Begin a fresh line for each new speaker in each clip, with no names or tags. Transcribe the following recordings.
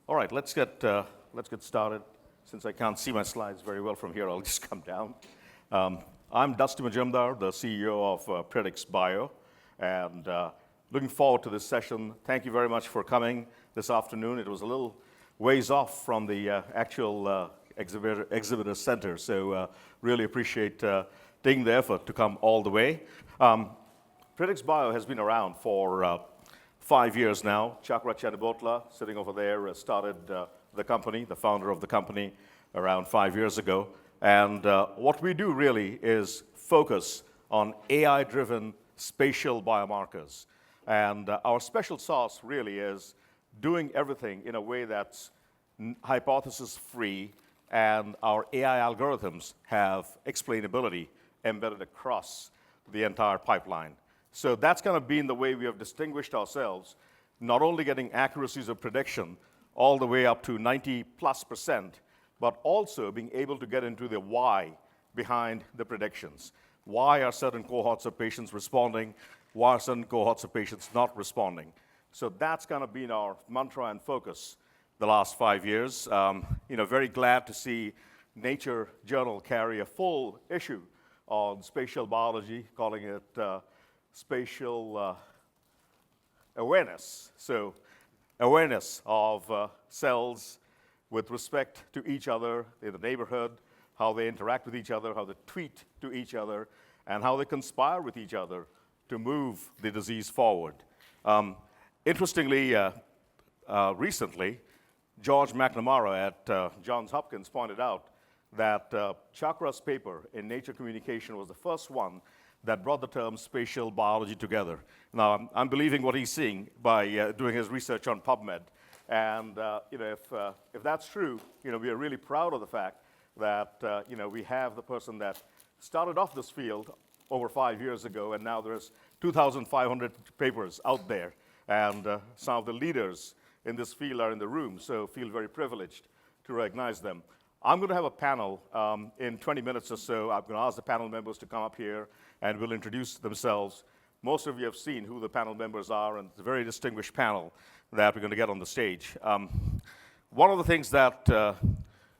All right, let's get started. Since I can't see my slides very well from here, I'll just come down. I'm Dusty Majumdar, the CEO of PredxBio, and looking forward to this session. Thank you very much for coming this afternoon. It was a little ways off from the actual exhibitor center, so really appreciate taking the effort to come all the way. PredxBio has been around for 5 years now. Chakra Chadibotla, sitting over there, started the company, the founder of the company, around 5 years ago. And what we do really is focus on AI-driven spatial biomarkers. And our special sauce really is doing everything in a way that's hypothesis-free, and our AI algorithms have explainability embedded across the entire pipeline. So that's kind of been the way we have distinguished ourselves, not only getting accuracies of prediction all the way up to 90+%, but also being able to get into the why behind the predictions. Why are certain cohorts of patients responding? Why are certain cohorts of patients not responding? So that's kind of been our mantra and focus the last 5 years. Very glad to see Nature Journal carry a full issue on spatial biology, calling it spatial awareness. So awareness of cells with respect to each other in the neighborhood, how they interact with each other, how they tweet to each other, and how they conspire with each other to move the disease forward. Interestingly, recently, George McNamara at Johns Hopkins pointed out that Chakra's paper in Nature Communication was the first one that brought the term spatial biology together. Now, I'm believing what he's seeing by doing his research on PubMed. And if that's true, we are really proud of the fact that we have the person that started off this field over 5 years ago, and now there's 2,500 papers out there, and some of the leaders in this field are in the room, so feel very privileged to recognize them. I'm going to have a panel in 20 minutes or so. I'm going to ask the panel members to come up here and will introduce themselves. Most of you have seen who the panel members are, and it's a very distinguished panel that we're going to get on the stage. One of the things that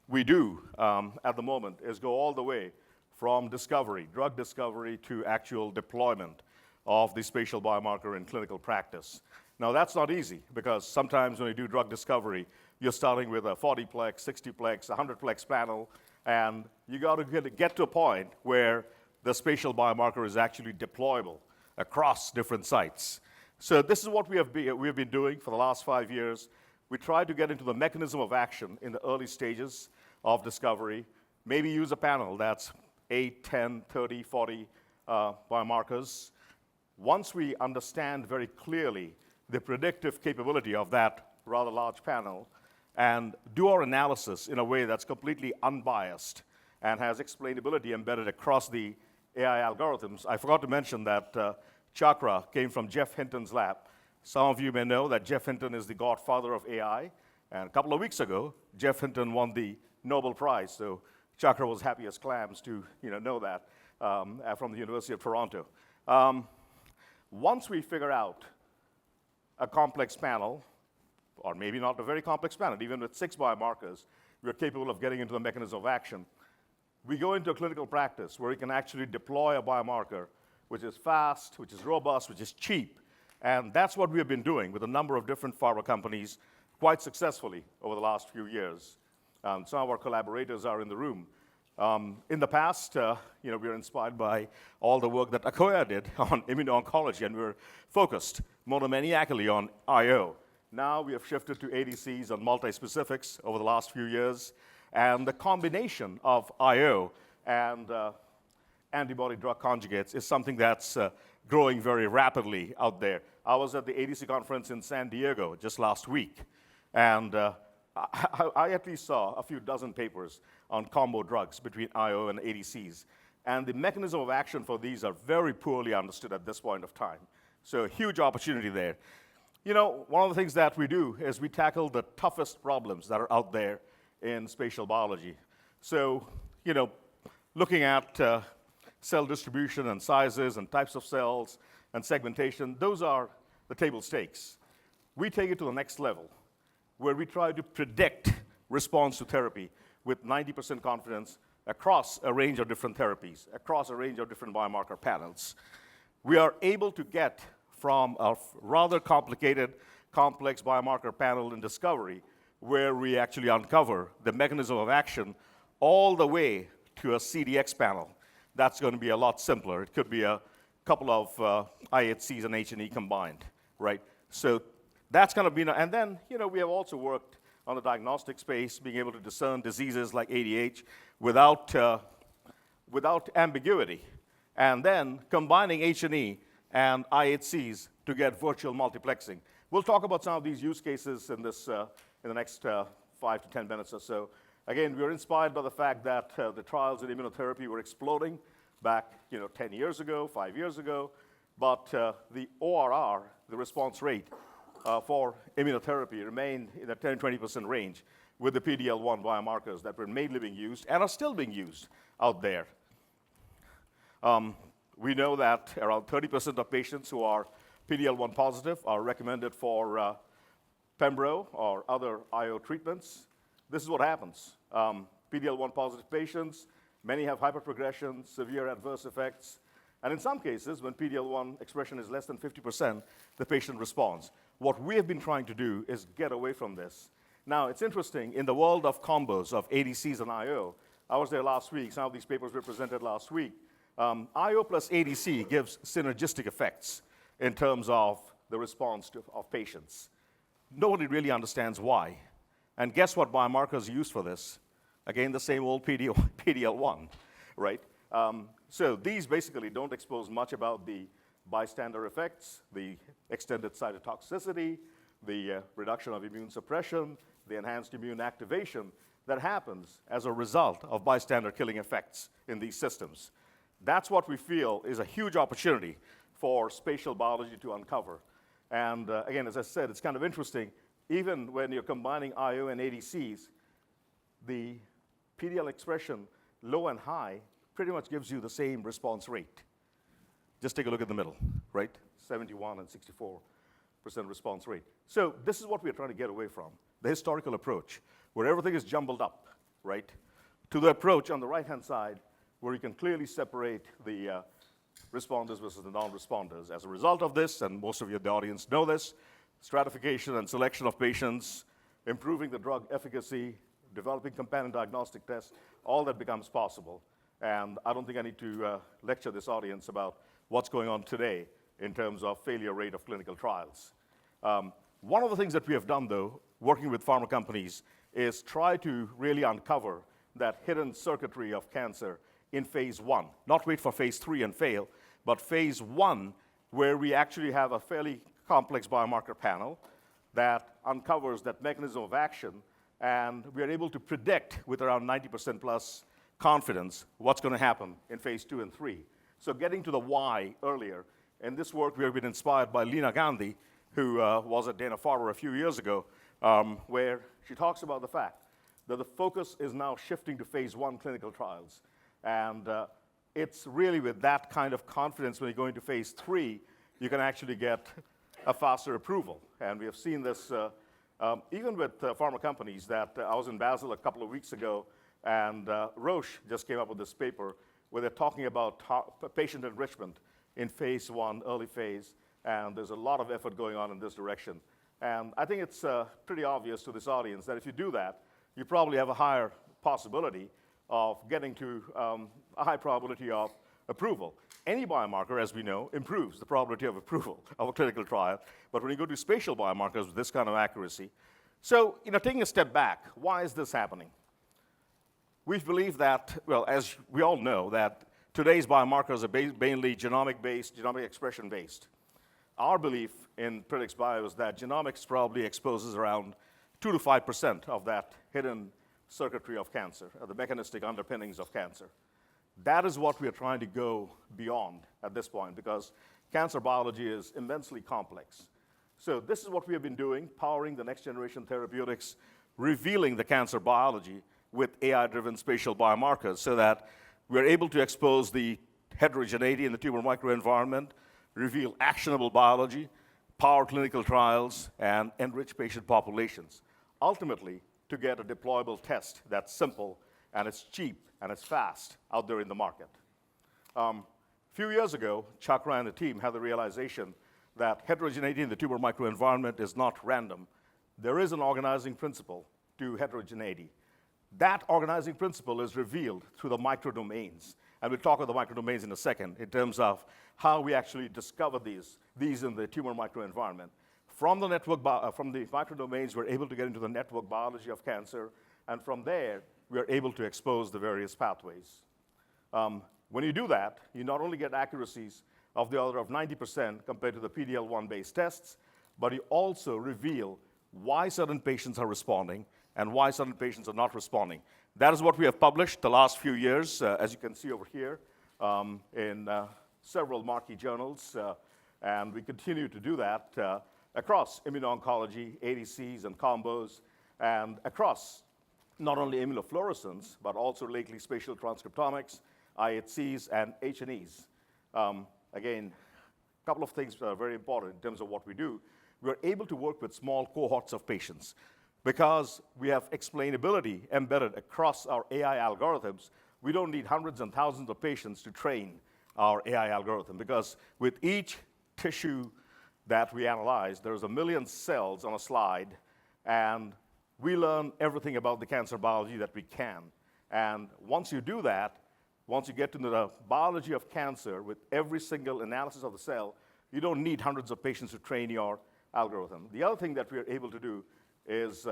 we do at the moment is go all the way from discovery, drug discovery, to actual deployment of the spatial biomarker in clinical practice. Now, that's not easy, because sometimes when you do drug discovery, you're starting with a 40-plex, 60-plex, 100-plex panel, and you got to get to a point where the spatial biomarker is actually deployable across different sites. So this is what we have been doing for the last 5 years. We try to get into the mechanism of action in the early stages of discovery, maybe use a panel that's 8, 10, 30, 40 biomarkers. Once we understand very clearly the predictive capability of that rather large panel, and do our analysis in a way that's completely unbiased and has explainability embedded across the AI algorithms. I forgot to mention that Chakra came from Jeff Hinton's lab. Some of you may know that Jeff Hinton is the godfather of AI, and a couple of weeks ago, Jeff Hinton won the Nobel Prize, so Chakra was happy as clams to know that from the University of Toronto. Once we figure out a complex panel, or maybe not a very complex panel, even with 6 biomarkers, we're capable of getting into the mechanism of action. We go into a clinical practice where we can actually deploy a biomarker which is fast, which is robust, which is cheap. And that's what we have been doing with a number of different pharma companies quite successfully over the last few years. Some of our collaborators are in the room. In the past, we were inspired by all the work that Akoya did on immuno-oncology, and we were focused monomaniacally on IO. Now we have shifted to ADCs and multispecifics over the last few years, and the combination of IO and antibody-drug conjugates is something that's growing very rapidly out there. I was at the ADC conference in San Diego just last week, and I at least saw a few dozen papers on combo drugs between IO and ADCs, and the mechanism of action for these are very poorly understood at this point of time. So a huge opportunity there. One of the things that we do is we tackle the toughest problems that are out there in spatial biology. So, looking at cell distribution and sizes and types of cells and segmentation, those are the table stakes. We take it to the next level. where we try to predict response to therapy with 90% confidence across a range of different therapies, across a range of different biomarker panels. We are able to get from a rather complicated, complex biomarker panel in discovery, where we actually uncover the mechanism of action, all the way to a CDX panel. That's going to be a lot simpler. It could be a couple of IHCs and H&E combined, right? So that's going to be, and then, we have also worked on the diagnostic space, being able to discern diseases like ADH without ambiguity, and then combining H&E and IHCs to get virtual multiplexing. We'll talk about some of these use cases in the next 5 to 10 minutes or so. Again, we were inspired by the fact that the trials in immunotherapy were exploding back 10 years ago, 5 years ago, but the ORR, the response rate for immunotherapy, remained in the 10-20% range with the PD-L1 biomarkers that were mainly being used and are still being used out there. We know that around 30% of patients who are PD-L1 positive are recommended for Pembro or other IO treatments. This is what happens. PD-L1 positive patients, many have hyperprogression, severe adverse effects, and in some cases, when PD-L1 expression is less than 50%, the patient responds. What we have been trying to do is get away from this. Now, it's interesting, in the world of combos of ADCs and IO, I was there last week, some of these papers were presented last week, IO plus ADC gives synergistic effects in terms of the response of patients. Nobody really understands why. And guess what biomarkers are used for this? Again, the same old PD-L1, right? So these basically don't expose much about the bystander effects, the extended cytotoxicity, the reduction of immune suppression, the enhanced immune activation that happens as a result of bystander killing effects in these systems. That's what we feel is a huge opportunity for spatial biology to uncover. And again, as I said, it's kind of interesting. Even when you're combining IO and ADCs, the PD-L expression, low and high, pretty much gives you the same response rate. Just take a look at the middle, right? 71 and 64% response rate. So this is what we're trying to get away from, the historical approach, where everything is jumbled up, right? To the approach on the right-hand side, where you can clearly separate the responders versus the non-responders. As a result of this, and most of you in the audience know this, stratification and selection of patients, improving the drug efficacy, developing companion diagnostic tests, all that becomes possible. And I don't think I need to lecture this audience about what's going on today in terms of failure rate of clinical trials. One of the things that we have done, though, working with pharma companies, is try to really uncover that hidden circuitry of cancer in phase 1. Not wait for phase 3 and fail, but phase 1, where we actually have a fairly complex biomarker panel that uncovers that mechanism of action, and we are able to predict with around 90% plus confidence what's going to happen in phase 2 and 3. So getting to the why earlier, in this work we have been inspired by Leena Gandhi, who was at Dana-Farber a few years ago, where she talks about the fact that the focus is now shifting to phase 1 clinical trials. And it's really with that kind of confidence when you go into phase 3, you can actually get a faster approval. And we have seen this even with pharma companies that I was in Basel a couple of weeks ago, and Roche just came up with this paper where they're talking about patient enrichment in phase 1, early phase, and there's a lot of effort going on in this direction. And I think it's pretty obvious to this audience that if you do that, you probably have a higher possibility of getting to a high probability of approval. Any biomarker, as we know, improves the probability of approval of a clinical trial. But when you go to spatial biomarkers with this kind of accuracy, so taking a step back, why is this happening? We believe that, well, as we all know, that today's biomarkers are mainly genomic-based, genomic expression-based. Our belief in PredxBio is that genomics probably exposes around 2 to 5% of that hidden circuitry of cancer, the mechanistic underpinnings of cancer. That is what we are trying to go beyond at this point, because cancer biology is immensely complex. So this is what we have been doing, powering the next generation therapeutics, revealing the cancer biology with AI-driven spatial biomarkers so that we're able to expose the heterogeneity in the tumor microenvironment, reveal actionable biology, power clinical trials, and enrich patient populations. ultimately to get a deployable test that's simple and it's cheap and it's fast out there in the market. A few years ago, Chakra and the team had the realization that heterogeneity in the tumor microenvironment is not random. There is an organizing principle to heterogeneity. That organizing principle is revealed through the microdomains. And we'll talk about the microdomains in a second in terms of how we actually discover these in the tumor microenvironment. From the microdomains, we're able to get into the network biology of cancer, and from there, we are able to expose the various pathways. When you do that, you not only get accuracies of the order of 90% compared to the PD-L1-based tests, but you also reveal why certain patients are responding and why certain patients are not responding. That is what we have published the last few years, as you can see over here, in several marquee journals, and we continue to do that across immuno-oncology, ADCs and combos, and across not only immunofluorescence, but also lately spatial transcriptomics, IHCs, and H&Es. Again, a couple of things are very important in terms of what we do. We're able to work with small cohorts of patients. Because we have explainability embedded across our AI algorithms, we don't need hundreds and thousands of patients to train our AI algorithm. Because with each tissue that we analyze, there's 1 million cells on a slide, and we learn everything about the cancer biology that we can. And once you do that, once you get to the biology of cancer with every single analysis of the cell, you don't need hundreds of patients to train your algorithm. The other thing that we are able to do is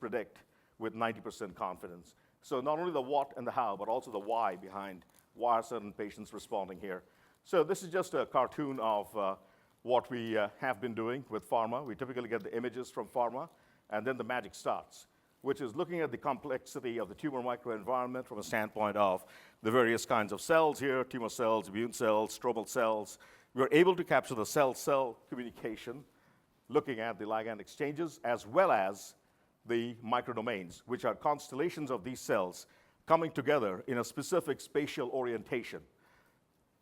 predict with 90% confidence. So not only the what and the how, but also the why behind why are certain patients responding here. So this is just a cartoon of what we have been doing with pharma. We typically get the images from pharma, and then the magic starts, which is looking at the complexity of the tumor microenvironment from a standpoint of the various kinds of cells here, tumor cells, immune cells, stromal cells. We're able to capture the cell-cell communication, looking at the ligand exchanges, as well as the microdomains, which are constellations of these cells coming together in a specific spatial orientation.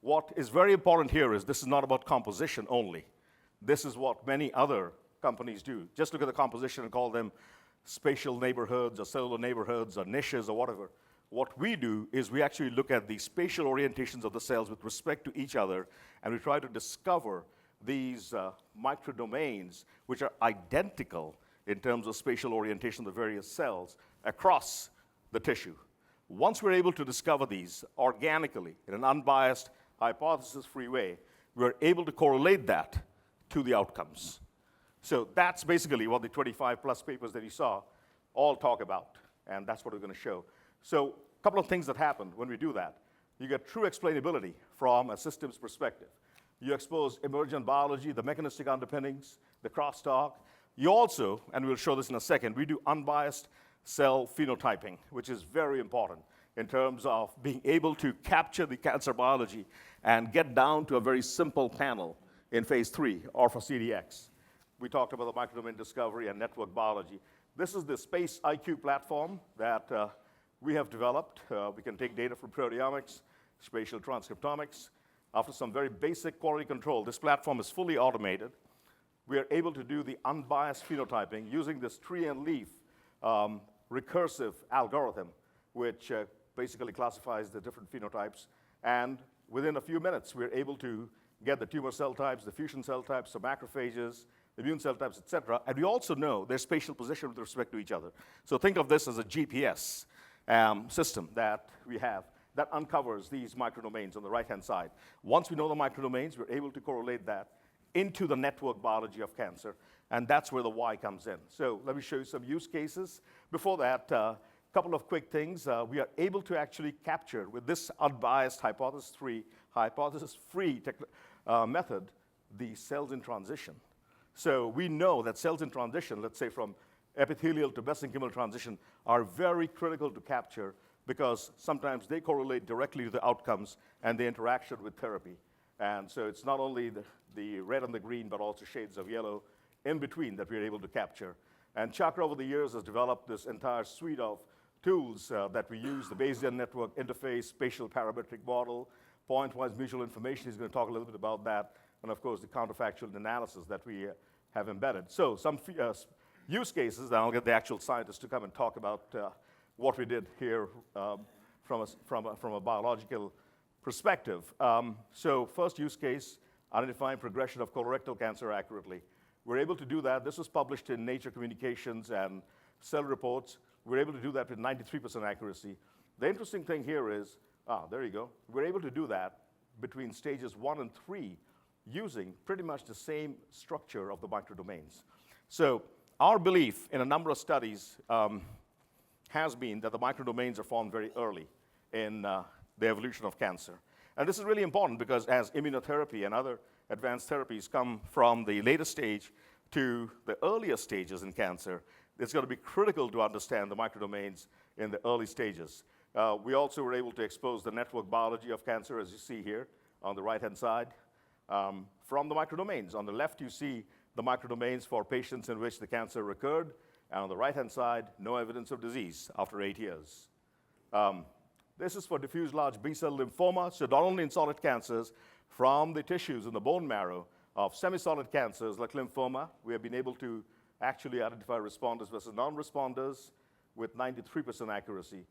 What is very important here is this is not about composition only. This is what many other companies do. Just look at the composition and call them spatial neighborhoods or cellular neighborhoods or niches or whatever. What we do is we actually look at the spatial orientations of the cells with respect to each other, and we try to discover these microdomains, which are identical in terms of spatial orientation of the various cells across the tissue. Once we're able to discover these organically in an unbiased, hypothesis-free way, we're able to correlate that to the outcomes. So that's basically what the 25-plus papers that you saw all talk about, and that's what we're going to show. So a couple of things that happen when we do that. You get true explainability from a systems perspective. You expose emergent biology, the mechanistic underpinnings, the crosstalk. You also, and we'll show this in a second, we do unbiased cell phenotyping, which is very important in terms of being able to capture the cancer biology and get down to a very simple panel in phase 3 or for CDX. We talked about the microdomain discovery and network biology. This is the Space IQ platform that we have developed. We can take data from proteomics, spatial transcriptomics. After some very basic quality control, this platform is fully automated. We are able to do the unbiased phenotyping using this tree and leaf recursive algorithm, which basically classifies the different phenotypes. And within a few minutes, we're able to get the tumor cell types, the fusion cell types, the macrophages, the immune cell types, et cetera. And we also know their spatial position with respect to each other. So think of this as a GPS system that we have that uncovers these microdomains on the right-hand side. Once we know the microdomains, we're able to correlate that into the network biology of cancer, and that's where the why comes in. So let me show you some use cases. Before that, a couple of quick things. We are able to actually capture, with this unbiased hypothesis-free method, the cells in transition. So we know that cells in transition, let's say from epithelial to mesenchymal transition, are very critical to capture because sometimes they correlate directly to the outcomes and the interaction with therapy. And so it's not only the red and the green, but also shades of yellow in between that we're able to capture. And Chakra over the years has developed this entire suite of tools that we use, the Bayesian network interface, spatial parametric model, point-wise mutual information. He's going to talk a little bit about that. And of course, the counterfactual analysis that we have embedded. So some use cases, then I'll get the actual scientists to come and talk about what we did here from a biological perspective. So first use case, identifying progression of colorectal cancer accurately. We're able to do that. This was published in Nature Communications and Cell Reports. We're able to do that with 93% accuracy. The interesting thing here is, there you go. We're able to do that between stages 1 and 3 using pretty much the same structure of the microdomains. So our belief in a number of studies has been that the microdomains are formed very early in the evolution of cancer. And this is really important because as immunotherapy and other advanced therapies come from the later stage to the earlier stages in cancer, it's going to be critical to understand the microdomains in the early stages. We also were able to expose the network biology of cancer, as you see here on the right-hand side, from the microdomains. On the left, you see the microdomains for patients in which the cancer recurred, and on the right-hand side, no evidence of disease after 8 years. This is for diffuse large B-cell lymphoma, so not only in solid cancers, from the tissues in the bone marrow of semi-solid cancers like lymphoma, we have been able to actually identify responders versus non-responders with 93% accuracy.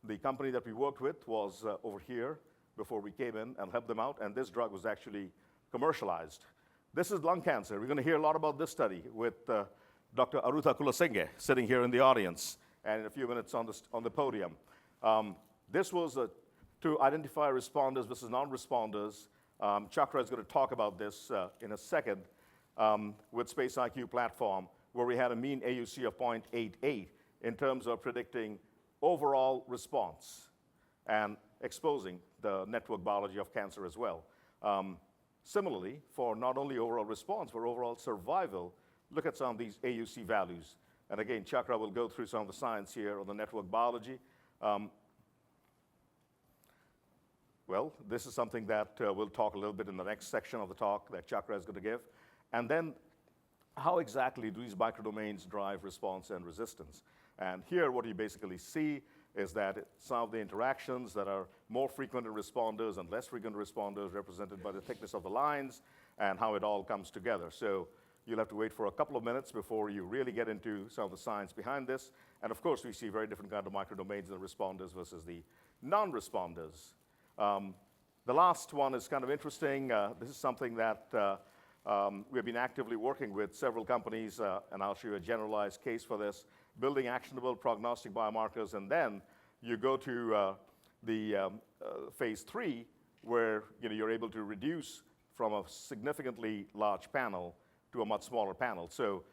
The company that we worked with was over here before we came in and helped them out, and this drug was actually commercialized. This is lung cancer. We're going to hear a lot about this study with Dr. Arutha Kulasinghe sitting here in the audience and in a few minutes on the podium. This was to identify responders versus non-responders. Chakra is going to talk about this in a second with Space IQ platform, where we had a mean AUC of 0.88 in terms of predicting overall response and exposing the network biology of cancer as well. Similarly, for not only overall response, but overall survival, look at some of these AUC values. And again, Chakra will go through some of the science here on the network biology. Well, this is something that we'll talk a little bit in the next section of the talk that Chakra is going to give. And then how exactly do these microdomains drive response and resistance? And here what you basically see is that some of the interactions that are more frequent in responders and less frequent responders represented by the thickness of the lines and how it all comes together. So you'll have to wait for a couple of minutes before you really get into some of the science behind this. And of course, we see very different kind of microdomains in the responders versus the non-responders. The last one is kind of interesting. This is something that we have been actively working with several companies, and I'll show you a generalized case for this, building actionable prognostic biomarkers, and then you go to the phase 3, where you're able to reduce from a significantly large panel to a much smaller panel. So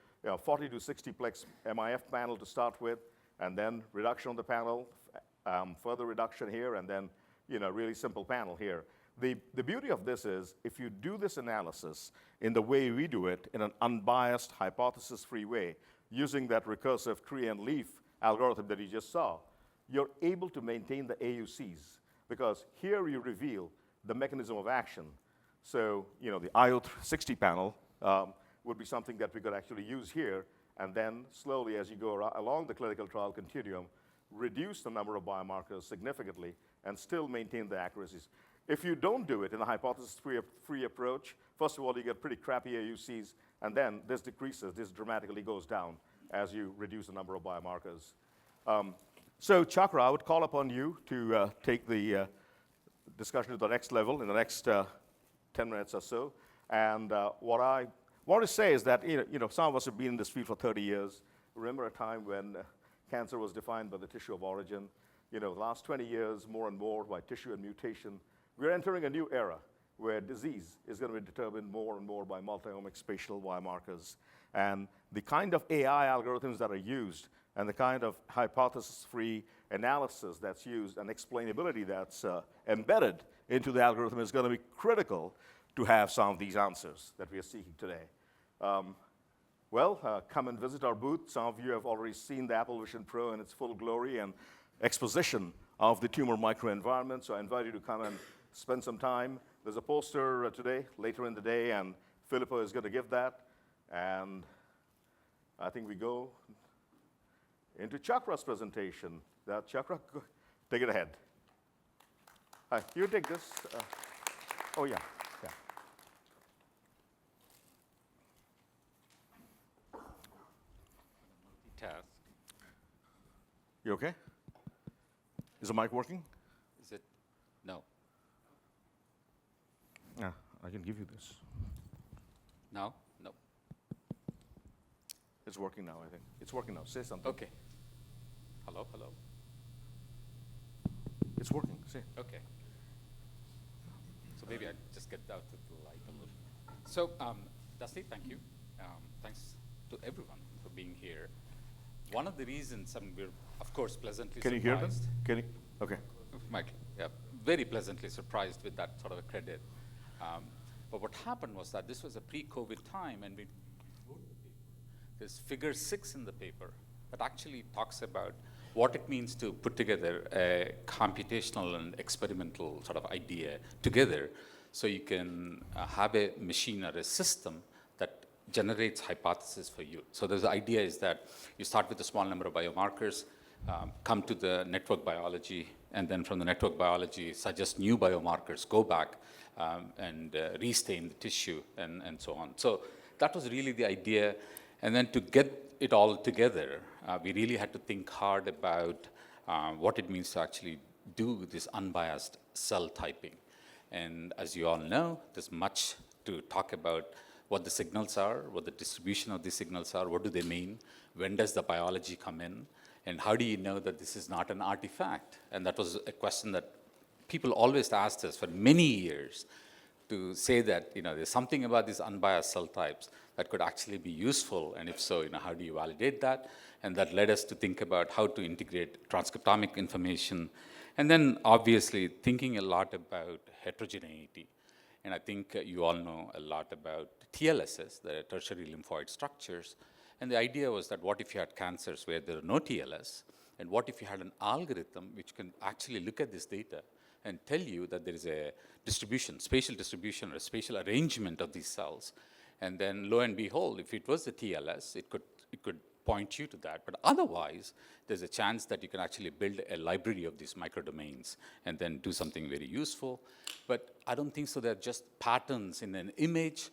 40 to 60 plex MIF panel to start with, and then reduction on the panel, further reduction here, and then really simple panel here. The beauty of this is if you do this analysis in the way we do it, in an unbiased, hypothesis-free way, using that recursive tree and leaf algorithm that you just saw, you're able to maintain the AUCs, because here you reveal the mechanism of action. So the IO60 panel would be something that we could actually use here, and then slowly, as you go along the clinical trial continuum, reduce the number of biomarkers significantly and still maintain the accuracies. If you don't do it in a hypothesis-free approach, first of all, you get pretty crappy AUCs, and then this decreases, this dramatically goes down as you reduce the number of biomarkers. So Chakra, I would call upon you to take the discussion to the next level in the next 10 minutes or so. And what I want to say is that some of us have been in this field for 30 years. Remember a time when cancer was defined by the tissue of origin. The last 20 years, more and more by tissue and mutation. We're entering a new era where disease is going to be determined more and more by multi-omic spatial biomarkers. And the kind of AI algorithms that are used and the kind of hypothesis-free analysis that's used and explainability that's embedded into the algorithm is going to be critical to have some of these answers that we are seeking today. Come and visit our booth. Some of you have already seen the Apple Vision Pro in its full glory and exposition of the tumor microenvironment, so I invite you to come and spend some time. There's a poster today, later in the day, and Filippo is going to give that. And I think we go into Chakra's presentation. Chakra, take it ahead. You take this. Oh, yeah.
Test.
You okay? Is the mic working?
Is it? No.
Yeah, I can give you this.
No? No.
It's working now, I think. It's working now. Say something.
Okay. Hello, hello.
It's working. Say.
Okay. So maybe I just get out of the light a little. So, Dusty, thank you. Thanks to everyone for being here. One of the reasons we're, of course, pleasantly surprised.
Can you hear them? Can you? Okay.
Michael, yeah, very pleasantly surprised with that sort of a credit. But what happened was that this was a pre-COVID time, and we wrote the paper. There's figure 6 in the paper that actually talks about what it means to put together a computational and experimental sort of idea together, so you can have a machine or a system that generates hypothesis for you. So the idea is that you start with a small number of biomarkers, come to the network biology, and then from the network biology, suggest new biomarkers, go back and restain the tissue, and so on. So that was really the idea. And then to get it all together, we really had to think hard about what it means to actually do this unbiased cell typing. And as you all know, there's much to talk about what the signals are, what the distribution of these signals are, what do they mean, when does the biology come in, and how do you know that this is not an artifact? And that was a question that people always asked us for many years, to say that there's something about these unbiased cell types that could actually be useful, and if so, how do you validate that? And that led us to think about how to integrate transcriptomic information, and then obviously thinking a lot about heterogeneity. And I think you all know a lot about TLSs, the tertiary lymphoid structures. And the idea was that what if you had cancers where there are no TLS, and what if you had an algorithm which can actually look at this data and tell you that there is a distribution, spatial distribution, or a spatial arrangement of these cells. And then lo and behold, if it was the TLS, it could point you to that. But otherwise, there's a chance that you can actually build a library of these microdomains and then do something very useful. But I don't think so. They're just patterns in an image.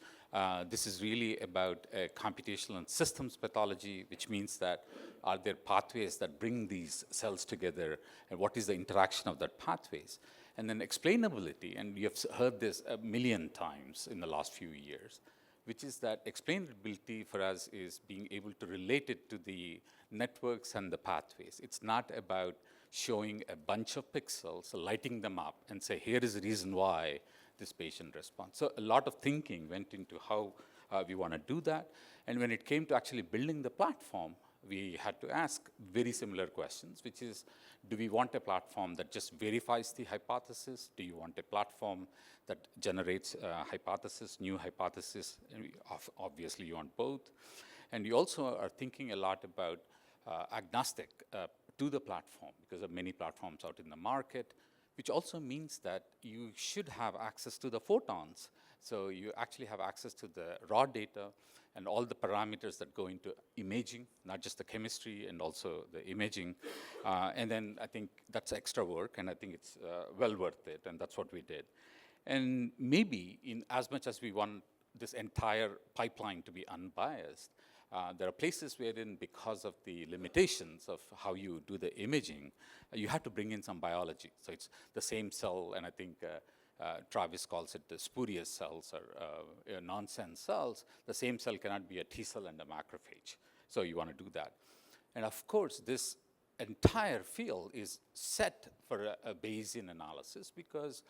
This is really about computational and systems pathology, which means that are there pathways that bring these cells together, and what is the interaction of that pathways? And then explainability, and you have heard this a million times in the last few years, which is that explainability for us is being able to relate it to the networks and the pathways. It's not about showing a bunch of pixels, lighting them up, and say, here is the reason why this patient responds. So a lot of thinking went into how we want to do that. And when it came to actually building the platform, we had to ask very similar questions, which is, do we want a platform that just verifies the hypothesis? Do you want a platform that generates hypothesis, new hypothesis? And obviously, you want both. And you also are thinking a lot about agnostic to the platform, because of many platforms out in the market, which also means that you should have access to the photons. So you actually have access to the raw data and all the parameters that go into imaging, not just the chemistry and also the imaging. And then I think that's extra work, and I think it's well worth it, and that's what we did. And maybe in as much as we want this entire pipeline to be unbiased, there are places wherein, because of the limitations of how you do the imaging, you have to bring in some biology. So it's the same cell, and I think Travis calls it the spurious cells, or nonsense cells. The same cell cannot be a T cell and a macrophage. So you want to do that. And of course, this entire field is set for a Bayesian analysis, because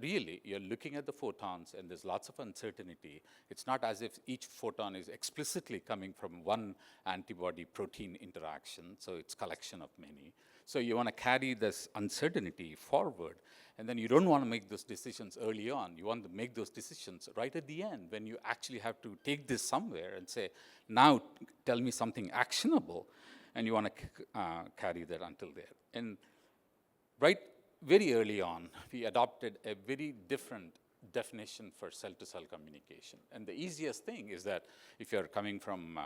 really you're looking at the photons and there's lots of uncertainty. It's not as if each photon is explicitly coming from one antibody protein interaction, so it's collection of many. So you want to carry this uncertainty forward, and then you don't want to make those decisions early on. You want to make those decisions right at the end, when you actually have to take this somewhere and say, now tell me something actionable. And you want to carry that until there. And very early on, we adopted a very different definition for cell-to-cell communication. And the easiest thing is that if you're coming from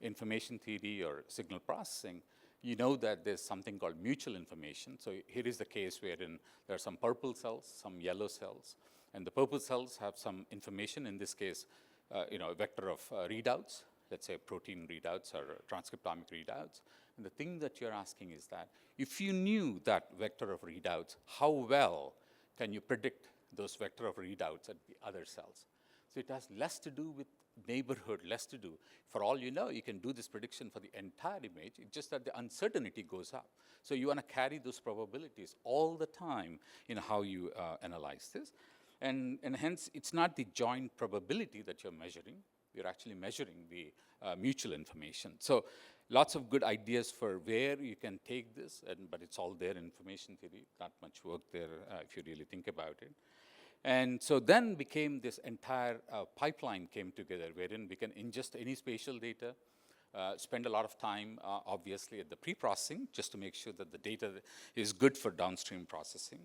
information theory or signal processing, you know that there's something called mutual information. So here is the case wherein there are some purple cells, some yellow cells, and the purple cells have some information, in this case, a vector of readouts, let's say protein readouts or transcriptomic readouts. And the thing that you're asking is that if you knew that vector of readouts, how well can you predict those vector of readouts at the other cells? So it has less to do with neighborhood, less to do. For all you know, you can do this prediction for the entire image. It's just that the uncertainty goes up. So you want to carry those probabilities all the time in how you analyze this. And hence, it's not the joint probability that you're measuring. You're actually measuring the mutual information. So lots of good ideas for where you can take this, but it's all there in information theory. Not much work there if you really think about it. And so then became this entire pipeline came together, wherein we can ingest any spatial data, spend a lot of time, obviously, at the pre-processing, just to make sure that the data is good for downstream processing.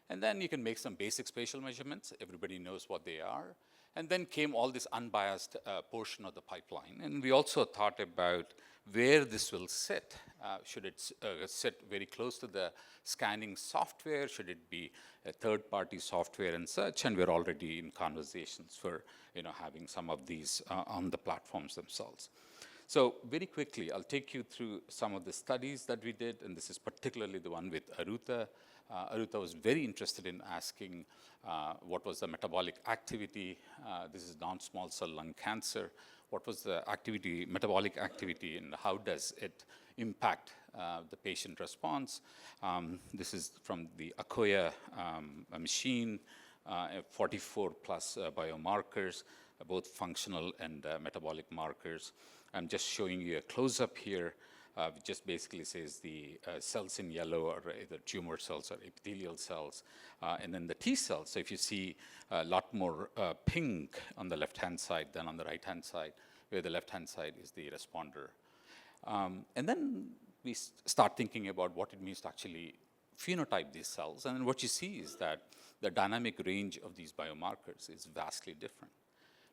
And then you can make some basic spatial measurements. Everybody knows what they are. And then came all this unbiased portion of the pipeline. And we also thought about where this will sit. Should it sit very close to the scanning software? Should it be a third-party software and such? And we're already in conversations for having some of these on the platforms themselves. So very quickly, I'll take you through some of the studies that we did, and this is particularly the one with Aruta. Aruta was very interested in asking what was the metabolic activity. This is non-small cell lung cancer. What was the activity, metabolic activity, and how does it impact the patient response? This is from the Akoya machine, 44 plus biomarkers, both functional and metabolic markers. I'm just showing you a close-up here, which just basically says the cells in yellow are either tumor cells or epithelial cells, and then the T cells. So if you see a lot more pink on the left-hand side than on the right-hand side, where the left-hand side is the responder. And then we start thinking about what it means to actually phenotype these cells. And what you see is that the dynamic range of these biomarkers is vastly different.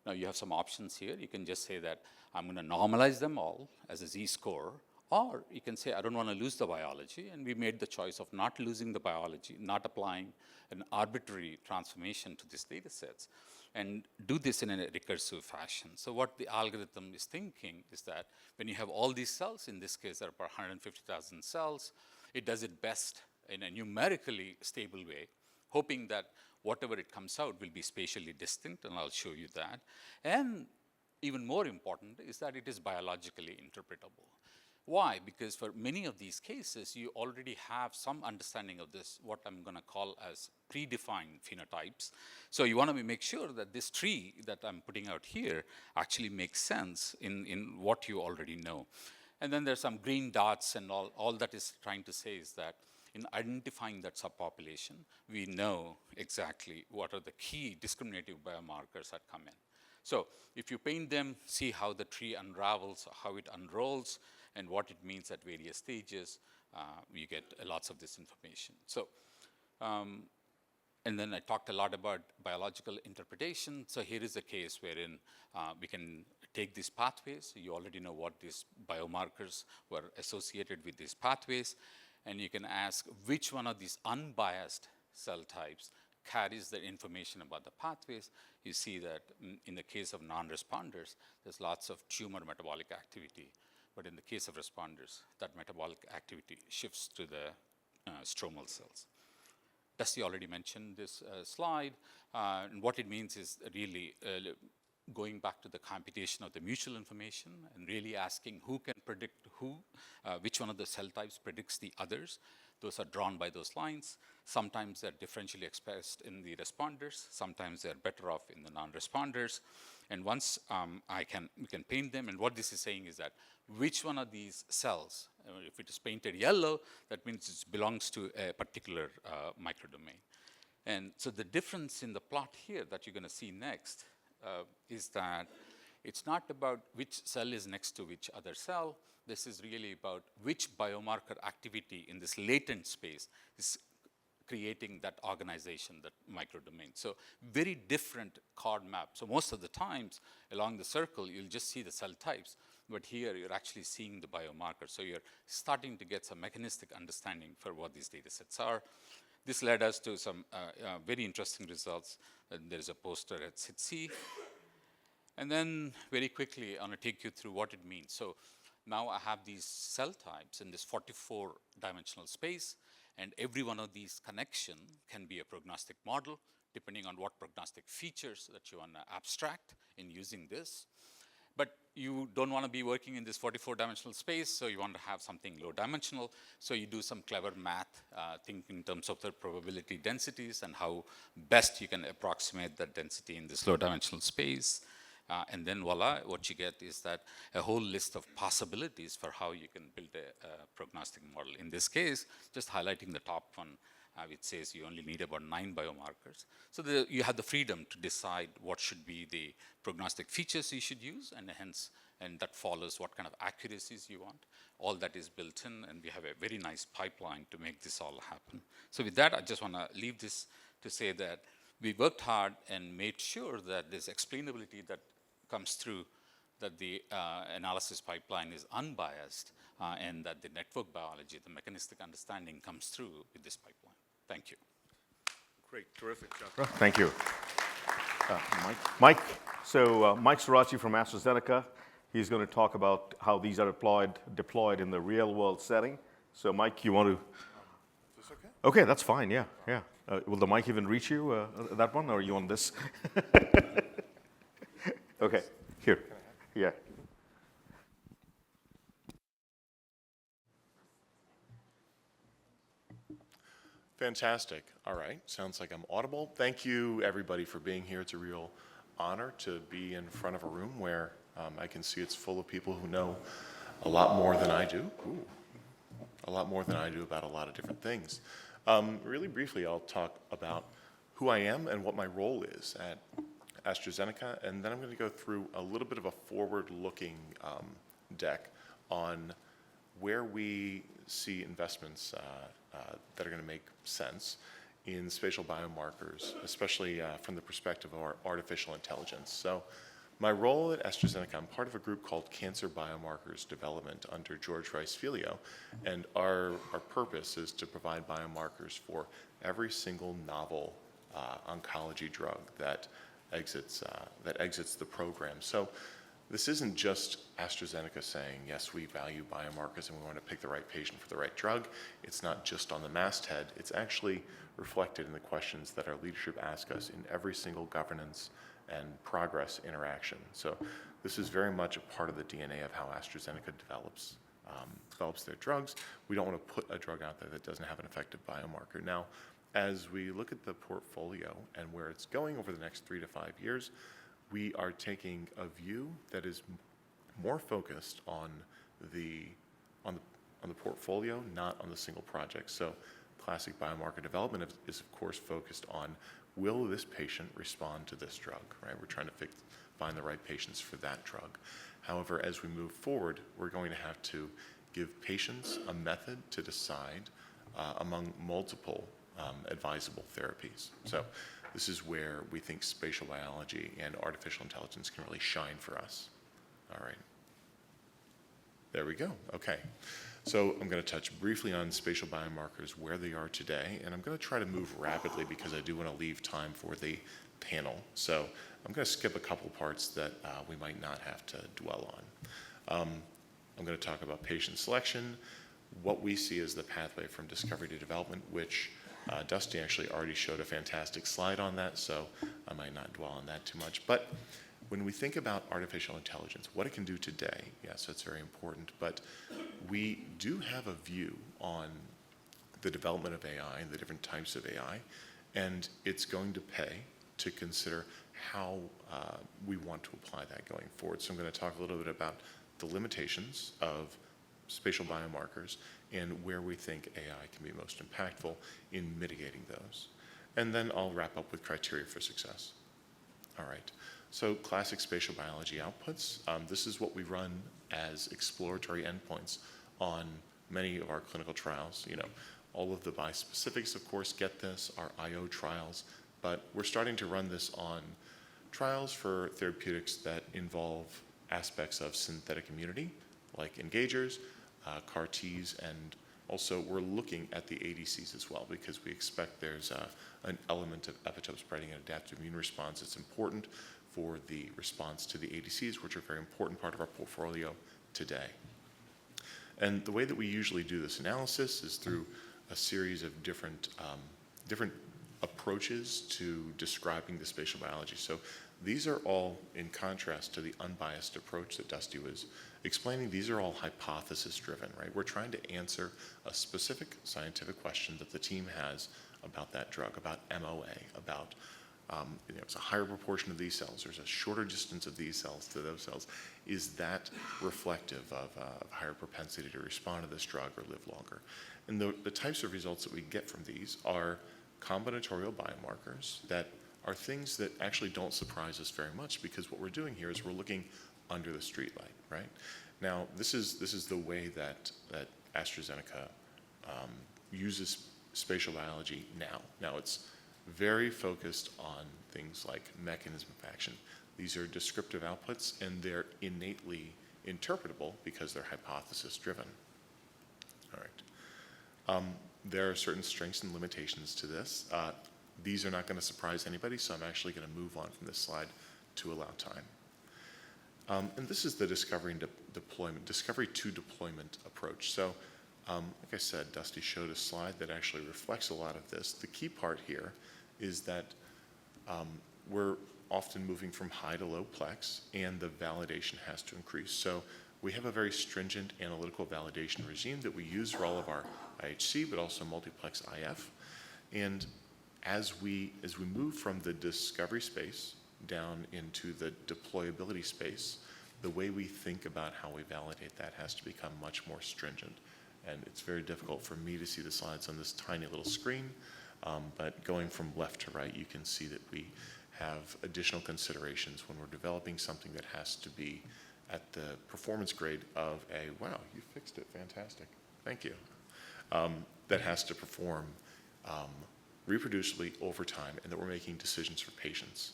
Now, you have some options here. You can just say that I'm going to normalize them all as a z-score, or you can say I don't want to lose the biology, and we made the choice of not losing the biology, not applying an arbitrary transformation to these data sets, and do this in a recursive fashion. So what the algorithm is thinking is that when you have all these cells, in this case there are about 150,000 cells, it does it best in a numerically stable way, hoping that whatever it comes out will be spatially distinct, and I'll show you that. And even more important is that it is biologically interpretable. Why? Because for many of these cases, you already have some understanding of this, what I'm going to call as predefined phenotypes. So you want to make sure that this tree that I'm putting out here actually makes sense in what you already know. And then there's some green dots, and all that is trying to say is that in identifying that subpopulation, we know exactly what are the key discriminative biomarkers that come in. So if you paint them, see how the tree unravels, how it unrolls, and what it means at various stages, you get lots of this information. So, and then I talked a lot about biological interpretation. So here is a case wherein we can take these pathways. You already know what these biomarkers were associated with these pathways. And you can ask which one of these unbiased cell types carries the information about the pathways. You see that in the case of non-responders, there's lots of tumor metabolic activity. But in the case of responders, that metabolic activity shifts to the stromal cells. Dusty already mentioned this slide. And what it means is really going back to the computation of the mutual information and really asking who can predict who, which one of the cell types predicts the others. Those are drawn by those lines. Sometimes they're differentially expressed in the responders. Sometimes they're better off in the non-responders. And once we can paint them, and what this is saying is that which one of these cells, if it is painted yellow, that means it belongs to a particular microdomain. And so the difference in the plot here that you're going to see next is that it's not about which cell is next to which other cell. This is really about which biomarker activity in this latent space is creating that organization, that microdomain. So very different card map. So most of the times along the circle, you'll just see the cell types, but here you're actually seeing the biomarker. So you're starting to get some mechanistic understanding for what these data sets are. This led us to some very interesting results. There is a poster at SITC. And then very quickly, I'm going to take you through what it means. So now I have these cell types in this 44-dimensional space, and every one of these connection can be a prognostic model, depending on what prognostic features that you want to abstract in using this. But you don't want to be working in this 44-dimensional space, so you want to have something low-dimensional. So you do some clever math, think in terms of the probability densities and how best you can approximate that density in this low-dimensional space. And then voila, what you get is that a whole list of possibilities for how you can build a prognostic model. In this case, just highlighting the top one, which says you only need about 9 biomarkers. So you have the freedom to decide what should be the prognostic features you should use, and hence, and that follows what kind of accuracies you want. All that is built in, and we have a very nice pipeline to make this all happen. So with that, I just want to leave this to say that we worked hard and made sure that this explainability that comes through, that the analysis pipeline is unbiased, and that the network biology, the mechanistic understanding comes through with this pipeline. Thank you.
Great, terrific, Chakra. Thank you. Mike. So Mike Sorachi from AstraZeneca, he's going to talk about how these are deployed in the real world setting. So Mike, you want to?
Is this okay?
Okay, that's fine, yeah. Will the mic even reach you, that one, or are you on this? Okay, here, yeah.
Fantastic. All right. Sounds like I'm audible. Thank you, everybody, for being here. It's a real honor to be in front of a room where I can see it's full of people who know a lot more than I do. A lot more than I do about a lot of different things. Really briefly, I'll talk about who I am and what my role is at AstraZeneca, and then I'm going to go through a little bit of a forward-looking deck on where we see investments that are going to make sense in spatial biomarkers, especially from the perspective of our artificial intelligence. So my role at AstraZeneca, I'm part of a group called Cancer Biomarkers Development under George Rice-Filio, and our purpose is to provide biomarkers for every single novel oncology drug that exits the program. So this isn't just AstraZeneca saying, yes, we value biomarkers and we want to pick the right patient for the right drug. It's not just on the masthead. It's actually reflected in the questions that our leadership asks us in every single governance and progress interaction. So this is very much a part of the DNA of how AstraZeneca develops their drugs. We don't want to put a drug out there that doesn't have an effective biomarker. Now, as we look at the portfolio and where it's going over the next 3 to 5 years, we are taking a view that is more focused on the portfolio, not on the single project. So classic biomarker development is of course focused on, will this patient respond to this drug, right? We're trying to find the right patients for that drug. However, as we move forward, we're going to have to give patients a method to decide among multiple advisable therapies. So this is where we think spatial biology and artificial intelligence can really shine for us. All right. There we go. Okay. So I'm going to touch briefly on spatial biomarkers, where they are today, and I'm going to try to move rapidly because I do want to leave time for the panel. So I'm going to skip a couple parts that we might not have to dwell on. I'm going to talk about patient selection, what we see as the pathway from discovery to development, which Dusty actually already showed a fantastic slide on that, so I might not dwell on that too much. But when we think about artificial intelligence, what it can do today, yes, that's very important, but we do have a view on the development of AI and the different types of AI, and it's going to pay to consider how we want to apply that going forward. So I'm going to talk a little bit about the limitations of spatial biomarkers and where we think AI can be most impactful in mitigating those. And then I'll wrap up with criteria for success. All right, so classic spatial biology outputs. This is what we run as exploratory endpoints on many of our clinical trials. You know, all of the bispecifics, of course, get this, our IO trials, but we're starting to run this on trials for therapeutics that involve aspects of synthetic immunity, like engagers, CAR Ts, and also we're looking at the ADCs as well because we expect there's an element of epitope spreading and adaptive immune response. It's important for the response to the ADCs, which are a very important part of our portfolio today. And the way that we usually do this analysis is through a series of different approaches to describing the spatial biology. So these are all in contrast to the unbiased approach that Dusty was explaining. These are all hypothesis-driven, right? We're trying to answer a specific scientific question that the team has about that drug, about MOA, about it's a higher proportion of these cells, there's a shorter distance of these cells to those cells. Is that reflective of a higher propensity to respond to this drug or live longer? And the types of results that we get from these are combinatorial biomarkers that are things that actually don't surprise us very much, because what we're doing here is we're looking under the streetlight, right? Now, this is the way that AstraZeneca uses spatial biology now. Now, it's very focused on things like mechanism of action. These are descriptive outputs, and they're innately interpretable because they're hypothesis-driven. All right. There are certain strengths and limitations to this. These are not going to surprise anybody, so I'm actually going to move on from this slide to allow time. And this is the discovery to deployment approach. So, like I said, Dusty showed a slide that actually reflects a lot of this. The key part here is that we're often moving from high to low plex, and the validation has to increase. So we have a very stringent analytical validation regime that we use for all of our IHC, but also multiplex IF. And as we move from the discovery space down into the deployability space, the way we think about how we validate that has to become much more stringent. And it's very difficult for me to see the slides on this tiny little screen, but going from left to right, you can see that we have additional considerations when we're developing something that has to be at the performance grade of wow, you fixed it, fantastic, thank you. That has to perform reproducibly over time, and that we're making decisions for patients.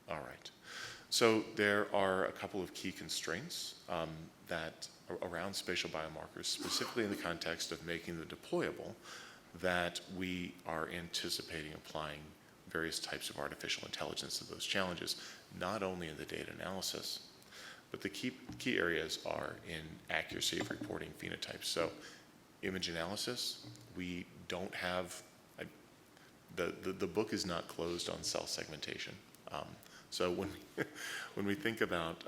All right. So there are a couple of key constraints that around spatial biomarkers, specifically in the context of making them deployable, that we are anticipating applying various types of artificial intelligence to those challenges, not only in the data analysis, but the key areas are in accuracy of reporting phenotypes. So image analysis, we don't have, the book is not closed on cell segmentation. So when we think about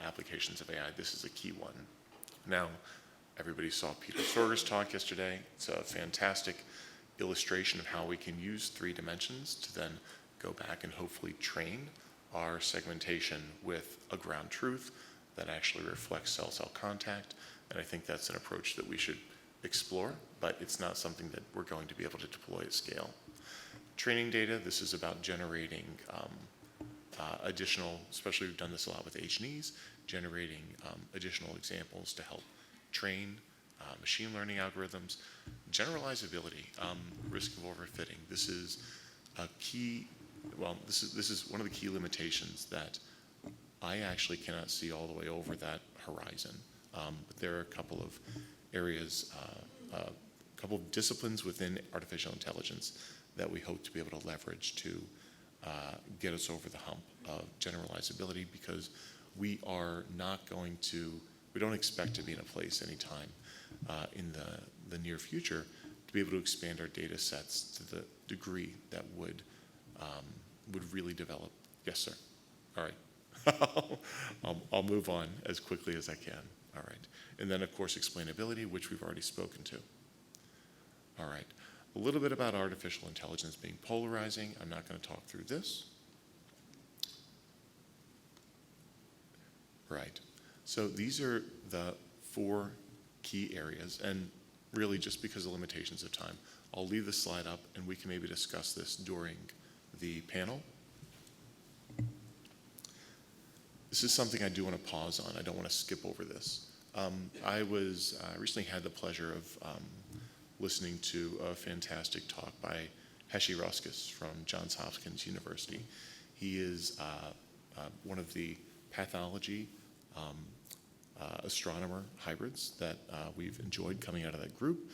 applications of AI, this is a key one. Now, everybody saw Peter Sorger's talk yesterday. It's a fantastic illustration of how we can use 3 dimensions to then go back and hopefully train our segmentation with a ground truth that actually reflects cell-cell contact. And I think that's an approach that we should explore, but it's not something that we're going to be able to deploy at scale. Training data, this is about generating additional, especially we've done this a lot with H&Es, generating additional examples to help train machine learning algorithms. Generalizability, risk of overfitting. This is a key, this is one of the key limitations that I actually cannot see all the way over that horizon. But there are a couple of areas, a couple of disciplines within artificial intelligence that we hope to be able to leverage to get us over the hump of generalizability, because we are not going to, we don't expect to be in a place anytime in the near future to be able to expand our data sets to the degree that would really develop. Yes, sir. All right. I'll move on as quickly as I can. All right. And then, of course, explainability, which we've already spoken to. All right. A little bit about artificial intelligence being polarizing. I'm not going to talk through this. Right. So these are the 4 key areas, and really just because of limitations of time, I'll leave the slide up and we can maybe discuss this during the panel. This is something I do want to pause on. I don't want to skip over this. I recently had the pleasure of listening to a fantastic talk by Heshi Roskis from Johns Hopkins University. He is one of the pathology astronomer hybrids that we've enjoyed coming out of that group.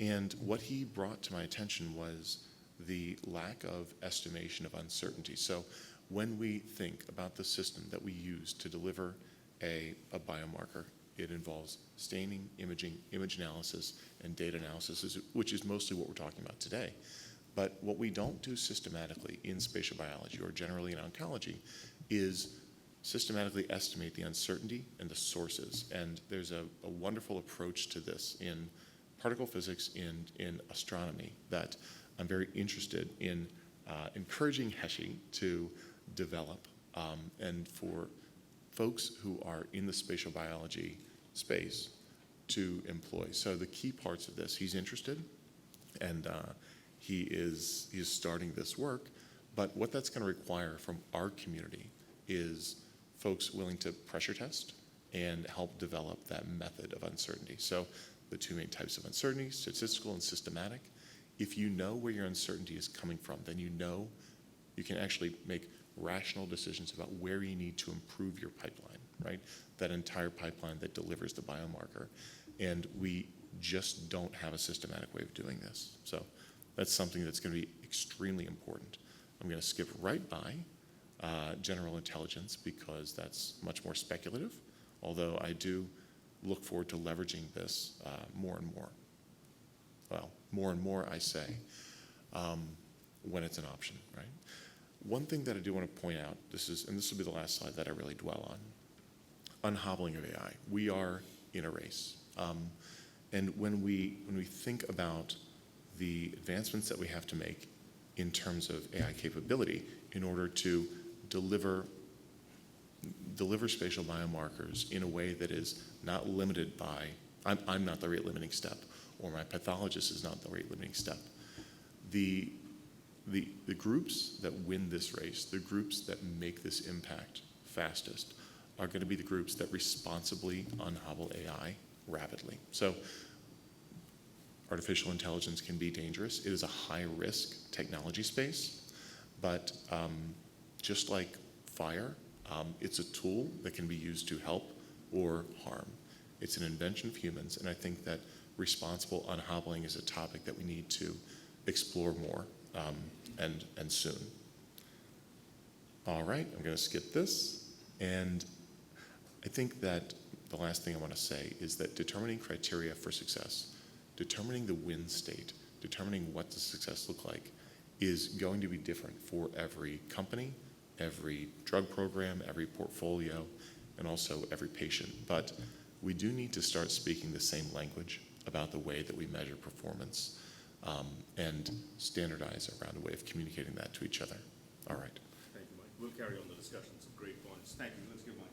And what he brought to my attention was the lack of estimation of uncertainty. So when we think about the system that we use to deliver a biomarker, it involves staining, imaging, image analysis, and data analysis, which is mostly what we're talking about today. But what we don't do systematically in spatial biology or generally in oncology is systematically estimate the uncertainty and the sources. And there's a wonderful approach to this in particle physics and in astronomy that I'm very interested in encouraging HESI to develop, and for folks who are in the spatial biology space to employ. So the key parts of this, he's interested, and he is starting this work, but what that's going to require from our community is folks willing to pressure test and help develop that method of uncertainty. So the two main types of uncertainty, statistical and systematic. If you know where your uncertainty is coming from, then you know you can actually make rational decisions about where you need to improve your pipeline, right? That entire pipeline that delivers the biomarker. And we just don't have a systematic way of doing this. So that's something that's going to be extremely important. I'm going to skip right by general intelligence because that's much more speculative, although I do look forward to leveraging this more and more. Well, more and more, I say, when it's an option, right? One thing that I do want to point out, this will be the last slide that I really dwell on, unhobbling of AI. We are in a race. And when we think about the advancements that we have to make in terms of AI capability in order to deliver spatial biomarkers in a way that is not limited by, I'm not the rate limiting step, or my pathologist is not the rate limiting step. The groups that win this race, the groups that make this impact fastest, are going to be the groups that responsibly unhobble AI rapidly. So artificial intelligence can be dangerous. It is a high-risk technology space, but just like fire, it's a tool that can be used to help or harm. It's an invention of humans, and I think that responsible unhobbling is a topic that we need to explore more, and soon. All right, I'm going to skip this, and I think that the last thing I want to say is that determining criteria for success, determining the win state, determining what does success look like, is going to be different for every company, every drug program, every portfolio, and also every patient. But we do need to start speaking the same language about the way that we measure performance, and standardize around a way of communicating that to each other. All right.
Thank you, Mike. We'll carry on the discussion. Some great points. Thank you. Let's give Mike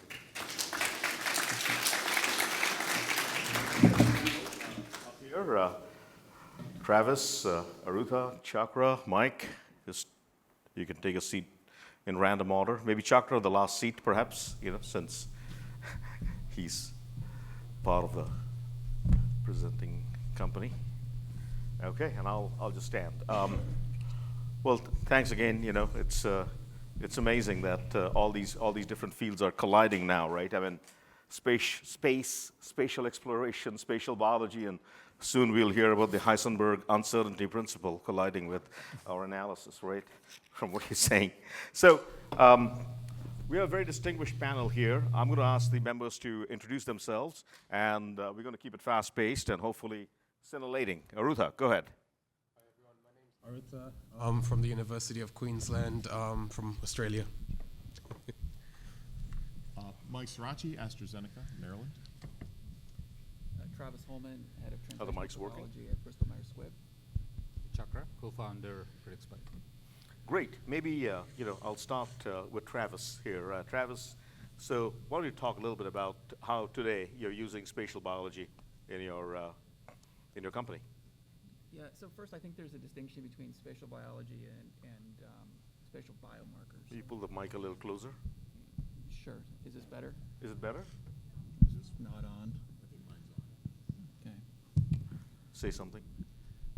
up here. Travis, Arutha, Chakra, Mike, you can take a seat in random order. Maybe Chakra, the last seat, perhaps, since he's part of the presenting company. Okay, and I'll just stand. Well, thanks again. It's amazing that all these different fields are colliding now, right? I mean, space, spatial exploration, spatial biology, and soon we'll hear about the Heisenberg uncertainty principle colliding with our analysis, right? From what you're saying. So we have a very distinguished panel here. I'm going to ask the members to introduce themselves, and we're going to keep it fast-paced and hopefully scintillating. Arutha, go ahead.
Hi everyone, my name is Arutha. I'm from the University of Queensland, from Australia.
Mike Sirachi, AstraZeneca, Maryland.
Travis Holman, head of
Are the mics
translational
working?
pathology at Bristol Myers Squibb.
Chakra, co-founder, PredxBio.
Great. Maybe I'll start with Travis here. Travis, so why don't you talk a little bit about how today you're using spatial biology in your company?
Yeah, so first I think there's a distinction between spatial biology and spatial biomarkers.
Can you pull the mic a little closer?
Sure. Is this better?
Is it better?
Is this not on?
I think mine's on.
Okay.
Say something.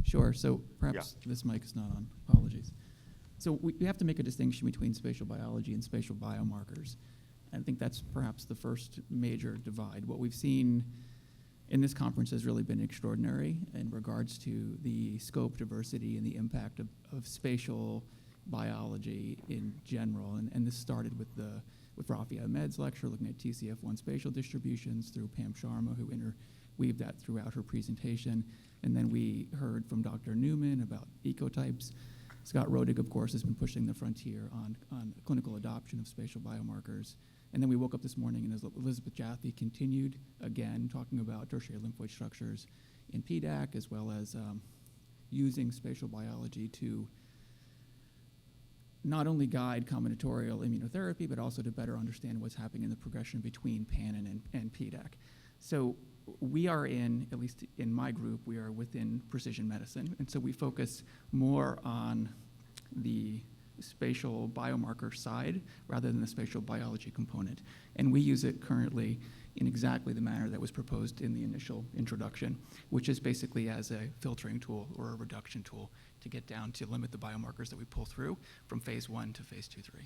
Sure. So perhaps this mic is not on. Apologies. So we have to make a distinction between spatial biology and spatial biomarkers. I think that's perhaps the first major divide. What we've seen in this conference has really been extraordinary in regards to the scope, diversity, and the impact of spatial biology in general. And this started with Rafi Ahmed's lecture, looking at TCF1 spatial distributions through Pam Sharma, who interweaved that throughout her presentation. And then we heard from Dr. Newman about ecotypes. Scott Rodig, of course, has been pushing the frontier on clinical adoption of spatial biomarkers. And then we woke up this morning and Elizabeth Jaffe continued again talking about tertiary lymphoid structures in PDAC, as well as using spatial biology to not only guide combinatorial immunotherapy, but also to better understand what's happening in the progression between PAN and PDAC. So we are at least in my group, we are within precision medicine. And so we focus more on the spatial biomarker side rather than the spatial biology component. And we use it currently in exactly the manner that was proposed in the initial introduction, which is basically as a filtering tool or a reduction tool to get down to limit the biomarkers that we pull through from phase 1 to phase 2-3.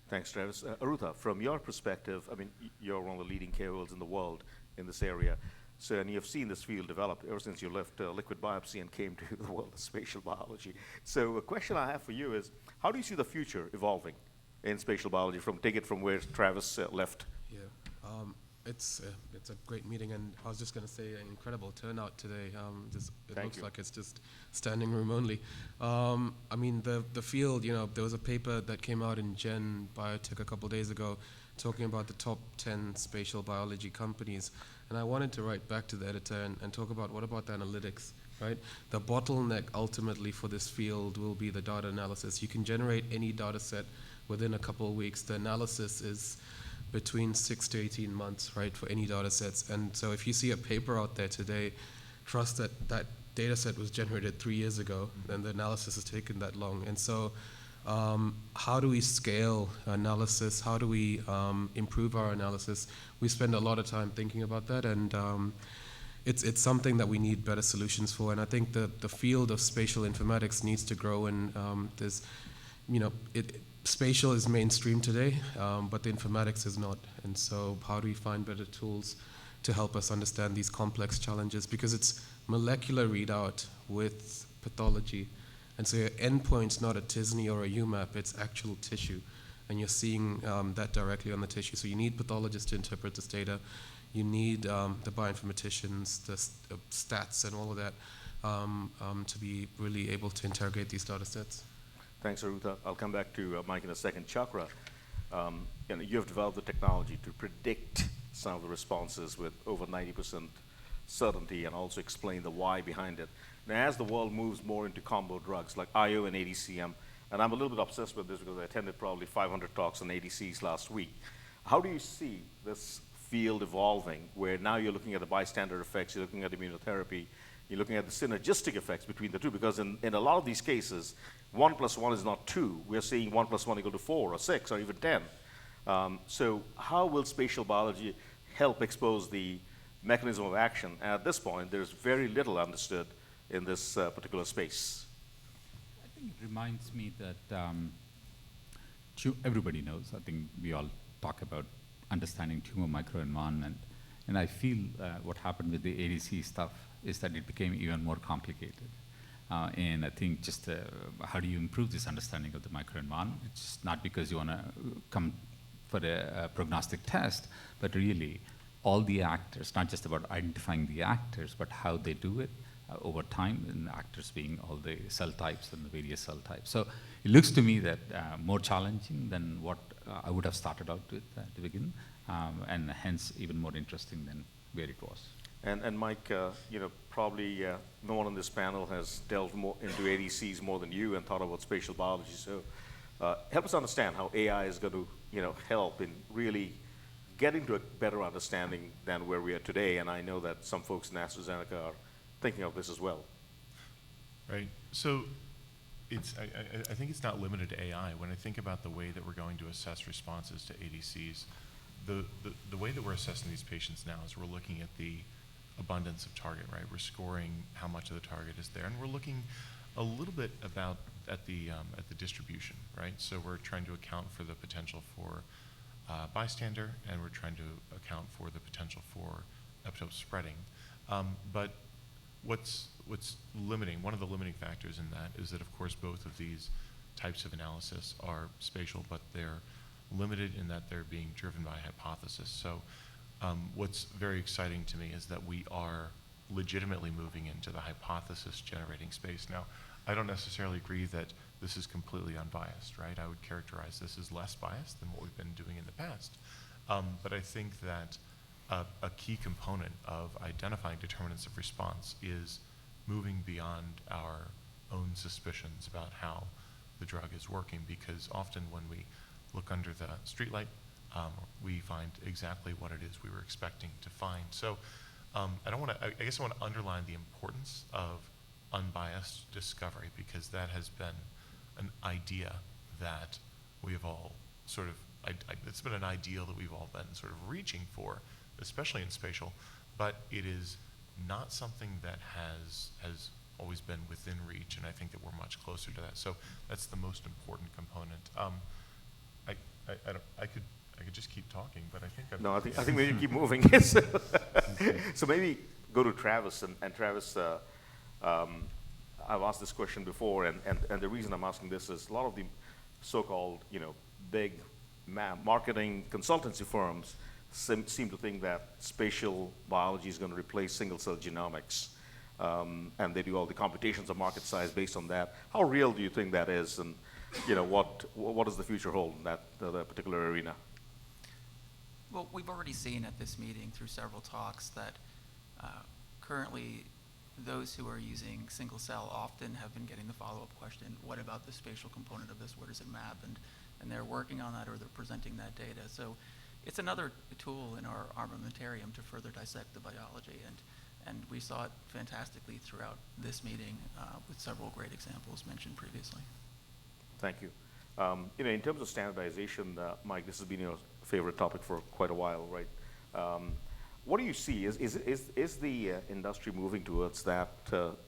Thanks, Travis. Arutha, from your perspective, I mean, you're one of the leading KOLs in the world in this area. So, and you've seen this field develop ever since you left liquid biopsy and came to the world of spatial biology. So a question I have for you is, how do you see the future evolving in spatial biology take it from where Travis left?
Yeah, it's a great meeting, and I was just going to say an incredible turnout today. It looks like it's just standing room only. I mean, the field, there was a paper that came out in Gen Biotech a couple days ago talking about the top 10 spatial biology companies. And I wanted to write back to the editor and talk about what about the analytics, right? The bottleneck ultimately for this field will be the data analysis. You can generate any data set within a couple of weeks. The analysis is between 6 to 18 months, right, for any data sets. And so if you see a paper out there today, trust that that data set was generated 3 years ago, and the analysis has taken that long. And so how do we scale analysis? How do we improve our analysis? We spend a lot of time thinking about that, and it's something that we need better solutions for. And I think the field of spatial informatics needs to grow, and spatial is mainstream today, but the informatics is not. And so how do we find better tools to help us understand these complex challenges? Because it's molecular readout with pathology. And so your endpoint's not a TISNE or a UMAP, it's actual tissue. And you're seeing that directly on the tissue. So you need pathologists to interpret this data. You need the bioinformaticians, the stats and all of that to be really able to interrogate these data sets.
Thanks, Arutha. I'll come back to Mike in a second. Chakra, you have developed the technology to predict some of the responses with over 90% certainty and also explain the why behind it. Now, as the world moves more into combo drugs like IO and ADCM, and I'm a little bit obsessed with this because I attended probably 500 talks on ADCs last week. How do you see this field evolving where now you're looking at the bystander effects, you're looking at immunotherapy, you're looking at the synergistic effects between the two? Because in a lot of these cases, 1 + 1 is not 2. We're seeing 1 + 1 = 4 or 6 or even 10. So how will spatial biology help expose the mechanism of action? And at this point, there's very little understood in this particular space.
I think it reminds me that everybody knows, I think we all talk about understanding tumor microenvironment, and I feel what happened with the ADC stuff is that it became even more complicated. And I think just how do you improve this understanding of the microenvironment? It's not because you want to come for a prognostic test, but really all the actors, not just about identifying the actors, but how they do it over time, and actors being all the cell types and the various cell types. So it looks to me that more challenging than what I would have started out with to begin, and hence even more interesting than where it was.
And Mike, probably no one on this panel has delved more into ADCs more than you and thought about spatial biology. So help us understand how AI is going to, help in really getting to a better understanding than where we are today. And I know that some folks in AstraZeneca are thinking of this as well.
Right. So I think it's not limited to AI. When I think about the way that we're going to assess responses to ADCs, the way that we're assessing these patients now is we're looking at the abundance of target, right? We're scoring how much of the target is there, and we're looking a little bit about at the distribution, right? So we're trying to account for the potential for bystander, and we're trying to account for the potential for epitope spreading. But what's limiting, one of the limiting factors in that is that, of course, both of these types of analysis are spatial, but they're limited in that they're being driven by hypothesis. So what's very exciting to me is that we are legitimately moving into the hypothesis generating space. Now, I don't necessarily agree that this is completely unbiased, right? I would characterize this as less biased than what we've been doing in the past. But I think that a key component of identifying determinants of response is moving beyond our own suspicions about how the drug is working, because often when we look under the streetlight, we find exactly what it is we were expecting to find. So I guess I want to underline the importance of unbiased discovery, because that has been an idea that we have all sort of, it's been an ideal that we've all been sort of reaching for, especially in spatial, but it is not something that has always been within reach, and I think that we're much closer to that. So that's the most important component. I could just keep talking, but I think
No, I think we need to keep moving. So maybe go to Travis, and Travis, I've asked this question before, and the reason I'm asking this is a lot of the so-called, big marketing consultancy firms seem to think that spatial biology is going to replace single-cell genomics, and they do all the computations of market size based on that. How real do you think that is, and what does the future hold in that particular arena?
Well, we've already seen at this meeting through several talks that currently those who are using single cell often have been getting the follow-up question, what about the spatial component of this, where does it map? And they're working on that, or they're presenting that data. So it's another tool in our armamentarium to further dissect the biology, and we saw it fantastically throughout this meeting with several great examples mentioned previously.
Thank you. In terms of standardization, Mike, this has been your favorite topic for quite a while, right? What do you see? Is the industry moving towards that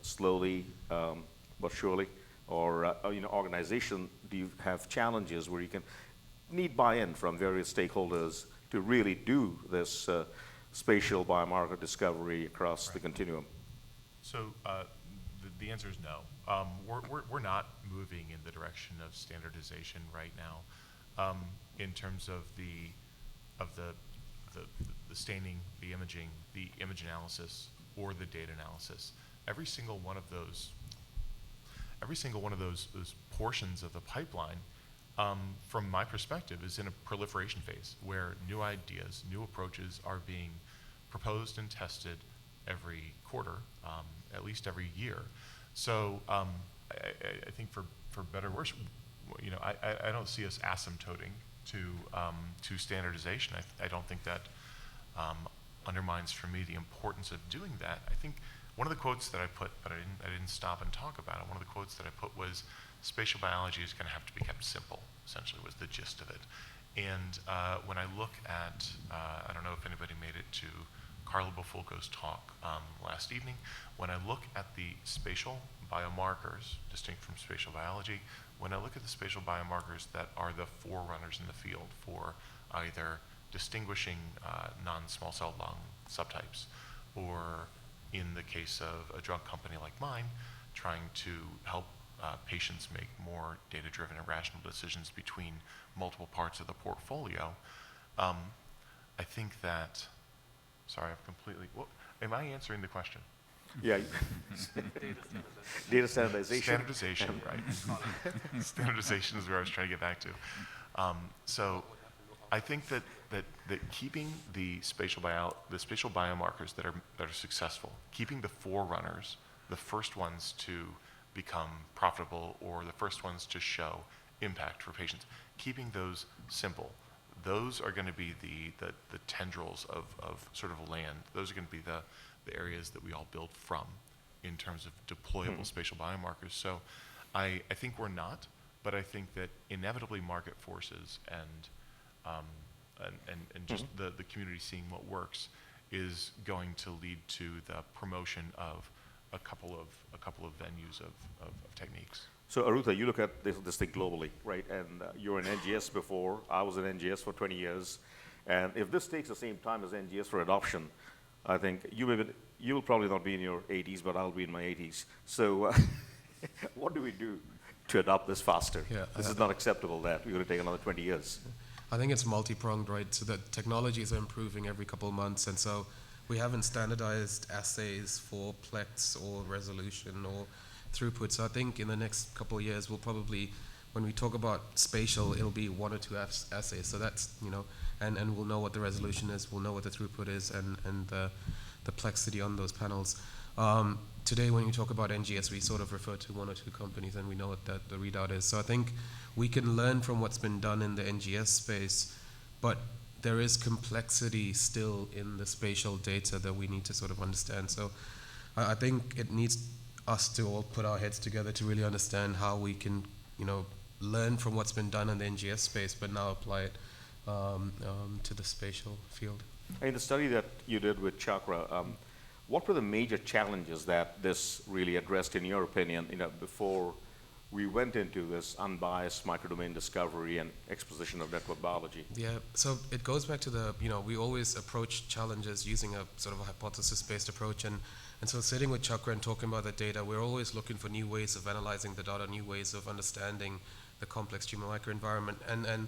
slowly but surely? Or organization, do you have challenges where you can need buy-in from various stakeholders to really do this spatial biomarker discovery across the continuum?
So the answer is no. We're not moving in the direction of standardization right now in terms of the staining, the imaging, the image analysis, or the data analysis. Every single one of those portions of the pipeline, from my perspective, is in a proliferation phase where new ideas, new approaches are being proposed and tested every quarter, at least every year. So I think for better or worse, I don't see us asymptoting to standardization. I don't think that undermines for me the importance of doing that. I think one of the quotes that I put, but I didn't stop and talk about it, one of the quotes that I put was, spatial biology is going to have to be kept simple, essentially was the gist of it. And when I look at, I don't know if anybody made it to Carla Bofulco's talk last evening, when I look at the spatial biomarkers, distinct from spatial biology, when I look at the spatial biomarkers that are the forerunners in the field for either distinguishing non-small cell lung subtypes, or in the case of a drug company like mine, trying to help patients make more data-driven and rational decisions between multiple parts of the portfolio, I think that, sorry, I've completely, am I answering the question?
Yeah. Data standardization.
Standardization, right. Standardization is where I was trying to get back to. So I think that keeping the spatial biomarkers that are successful, keeping the forerunners, the first ones to become profitable or the first ones to show impact for patients, keeping those simple, those are going to be the tendrils of sort of land. Those are going to be the areas that we all build from in terms of deployable spatial biomarkers. So I think we're not, but I think that inevitably market forces and just the community seeing what works is going to lead to the promotion of a couple of venues of techniques.
So Arutha, you look at this thing globally, right? And you were in NGS before. I was in NGS for 20 years. And if this takes the same time as NGS for adoption, I think you'll probably not be in your 80s, but I'll be in my 80s. So what do we do to adopt this faster.
Yeah,
This is not acceptable that we're going to take another 20 years.
I think it's multi-pronged, right? So that technologies are improving every couple of months, and so we haven't standardized assays for plex or resolution or throughput. So I think in the next couple of years, we'll probably, when we talk about spatial, it'll be 1 or 2 assays. So that's, and we'll know what the resolution is, we'll know what the throughput is, and the plexity on those panels. Today, when you talk about NGS, we sort of refer to 1 or 2 companies, and we know what the readout is. So I think we can learn from what's been done in the NGS space, but there is complexity still in the spatial data that we need to sort of understand. So I think it needs us to all put our heads together to really understand how we can, learn from what's been done in the NGS space, but now apply it to the spatial field.
In the study that you did with Chakra, what were the major challenges that this really addressed, in your opinion, before we went into this unbiased microdomain discovery and exposition of network biology?
Yeah, so it goes back to we always approach challenges using a sort of a hypothesis-based approach, and so sitting with Chakra and talking about the data, we're always looking for new ways of analyzing the data, new ways of understanding the complex tumor microenvironment, and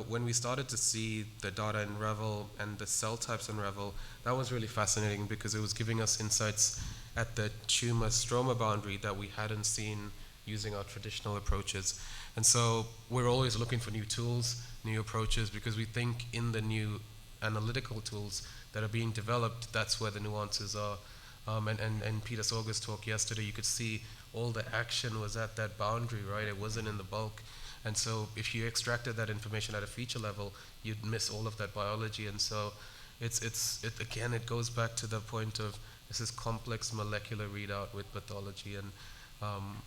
when we started to see the data in Revel and the cell types in Revel, that was really fascinating because it was giving us insights at the tumor stroma boundary that we hadn't seen using our traditional approaches. And so we're always looking for new tools, new approaches, because we think in the new analytical tools that are being developed, that's where the nuances are. And Peter Sorger's talk yesterday, you could see all the action was at that boundary, right? It wasn't in the bulk. And so if you extracted that information at a feature level, you'd miss all of that biology. And so again, it goes back to the point of this is complex molecular readout with pathology, and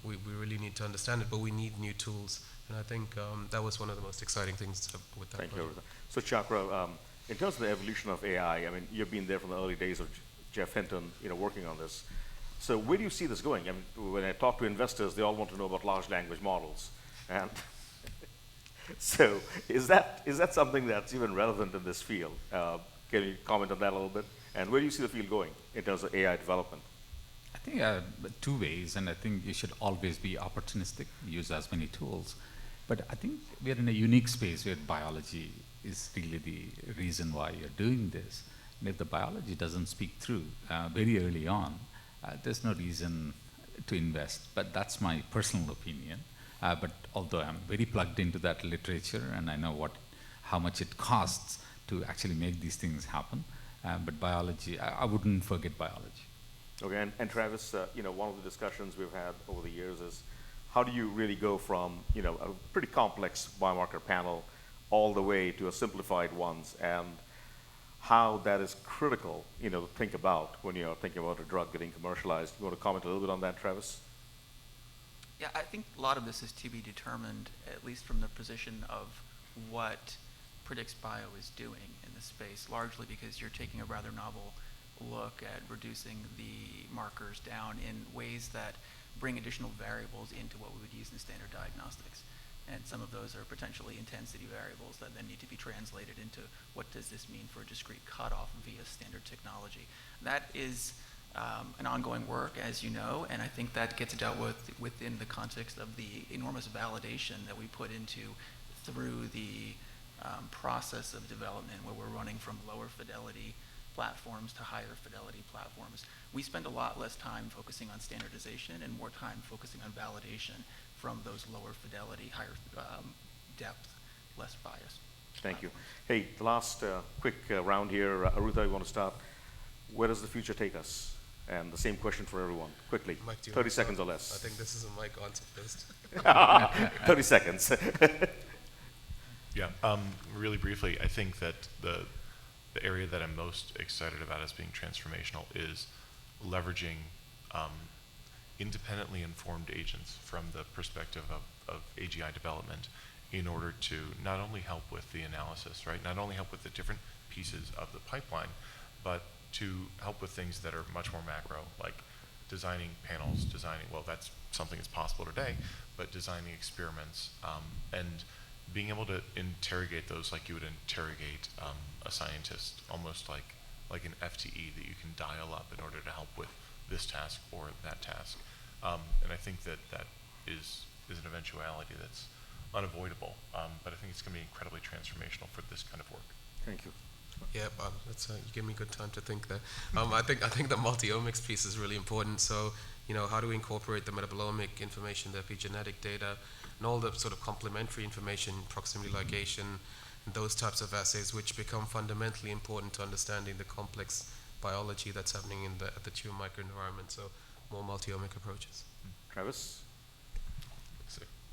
we really need to understand it, but we need new tools. And I think that was one of the most exciting things with that.
Thank you. So Chakra, in terms of the evolution of AI, I mean, you've been there from the early days of Jeff Hinton, working on this. So where do you see this going? I mean, when I talk to investors, they all want to know about large language models. And so is that something that's even relevant in this field? Can you comment on that a little bit? And where do you see the field going in terms of AI development?
I think 2 ways, and I think you should always be opportunistic, use as many tools. But I think we're in a unique space where biology is really the reason why you're doing this. And if the biology doesn't speak through very early on, there's no reason to invest. But that's my personal opinion. But although I'm very plugged into that literature and I know how much it costs to actually make these things happen, but biology, I wouldn't forget biology.
Okay, and Travis, one of the discussions we've had over the years is how do you really go from a pretty complex biomarker panel all the way to a simplified ones, and how that is critical to think about when you're thinking about a drug getting commercialized. You want to comment a little bit on that, Travis?
Yeah, I think a lot of this is to be determined, at least from the position of what PredxBio is doing in this space, largely because you're taking a rather novel look at reducing the markers down in ways that bring additional variables into what we would use in standard diagnostics. And some of those are potentially intensity variables that then need to be translated into what does this mean for a discrete cutoff via standard technology. That is an ongoing work, as you know, and I think that gets dealt with within the context of the enormous validation that we put into through the process of development, where we're running from lower fidelity platforms to higher fidelity platforms. We spend a lot less time focusing on standardization and more time focusing on validation from those lower fidelity, higher depth, less bias.
Thank you. Hey, the last quick round here. Arutha, you want to start? Where does the future take us? And the same question for everyone, quickly,
Mike,
30 seconds or less.
I think this is a Mike answer first.
30 seconds.
Yeah, really briefly, I think that the area that I'm most excited about as being transformational is leveraging independently informed agents from the perspective of AGI development in order to not only help with the analysis, right? Not only help with the different pieces of the pipeline, but to help with things that are much more macro, like designing panels, well, that's something that's possible today, but designing experiments and being able to interrogate those like you would interrogate a scientist, almost like an FTE that you can dial up in order to help with this task or that task. And I think that is is an eventuality that's unavoidable. But I think it's going to be incredibly transformational for this kind of work.
Thank you.
Yeah, that's you give me good time to think there. I think the multi-omics piece is really important. So, how do we incorporate the metabolomic information, the epigenetic data, and all the sort of complementary information, proximity ligation, and those types of assays, which become fundamentally important to understanding the complex biology that's happening at the tumor microenvironment. So, more multi-omic approaches.
Travis?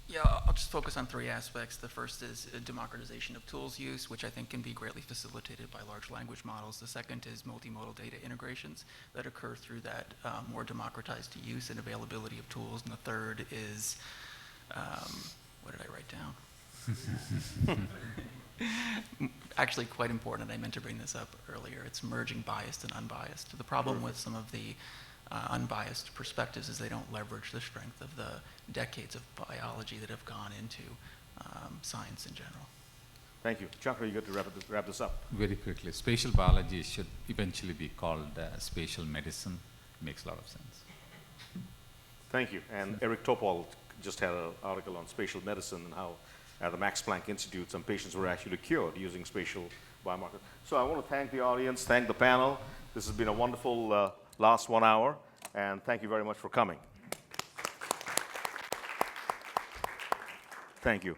Yeah, I'll just focus on three aspects. The first is democratization of tools use, which I think can be greatly facilitated by large language models. The second is multimodal data integrations that occur through that more democratized use and availability of tools. And the third is, what did I write down? Actually quite important, and I meant to bring this up earlier. It's merging biased and unbiased. The problem with some of the unbiased perspectives is they don't leverage the strength of the decades of biology that have gone into science in general.
Thank you. Chakra, you got to wrap this up.
Very quickly, spatial biology should eventually be called spatial medicine. Makes a lot of sense.
Thank you. And Eric Topol just had an article on spatial medicine and how at the Max Planck Institute some patients were actually cured using spatial biomarkers. So I want to thank the audience, thank the panel. This has been a wonderful last 1 hour, and thank you very much for coming. Thank you.